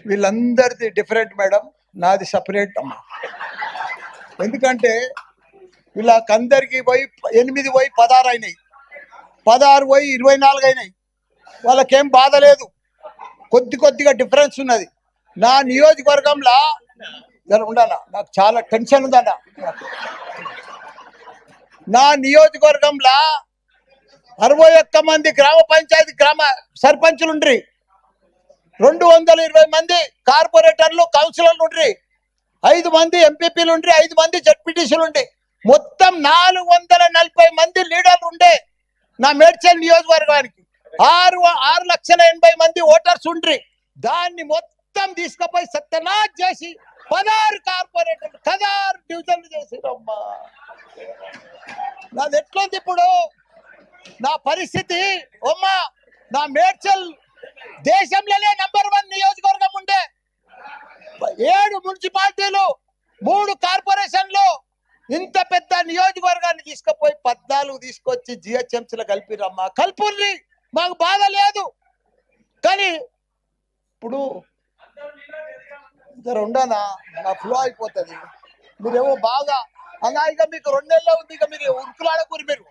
వీళ్ళందరిది different madam, నాది separate అమ్మా. ఎందుకంటే వీళ్ళకందరికి పోయి 8 పోయి 16 అయినాయి, 16 పోయి 24 అయినాయి. వాళ్ళకేం బాధ లేదు, కొద్దిగా డిఫరెన్స్ ఉన్నది. నా నియోజకవర్గంలో ఉండాలా, నాకు చాలా టెన్షన్ ఉందన్న. నా నియోజకవర్గంలో 61 మంది గ్రామ పంచాయతీ గ్రామ సర్పంచులు ఉండ్రి, 220 మంది కార్పొరేటర్లు కౌన్సిలర్లు ఉండ్రి, 5 మంది ఎంపీపీలు ఉండ్రి, 5 మంది జడ్పీటీసీలు ఉండి, మొత్తం 440 మంది లీడర్లు ఉండే నా మేడ్చల్ నియోజకవర్గానికి. 6,80,000 మంది ఓటర్స్ ఉండ్రి. దాన్ని మొత్తం తీసుకుపోయి సత్యనాథ్ చేసి 16 కార్పొరేటర్లు 16 డివిజన్లు చేసిరమ్మా. నాది ఎట్లుంది ఇప్పుడు నా పరిస్థితి అమ్మా? నా మేడ్చల్ దేశంలోనే నంబర్ 1 నియోజకవర్గం ఉండే, 7 మున్సిపాలిటీలు, 3 కార్పొరేషన్లు, ఇంత పెద్ద నియోజకవర్గాన్ని తీసుకుపోయి 14 తీసుకొచ్చి జిహెచ్ఎంసీలో కలిపిరమ్మా. కల్పుల్ని, మాకు బాధ లేదు. కానీ ఇప్పుడు జర ఉండనా, నా ఫ్లో అయిపోతుంది. మీరేమో బాగా అలా, ఇక మీకు 2 నెలలు ఉంది, ఇక మీరు ఉరుకులాడకూరి మీరు.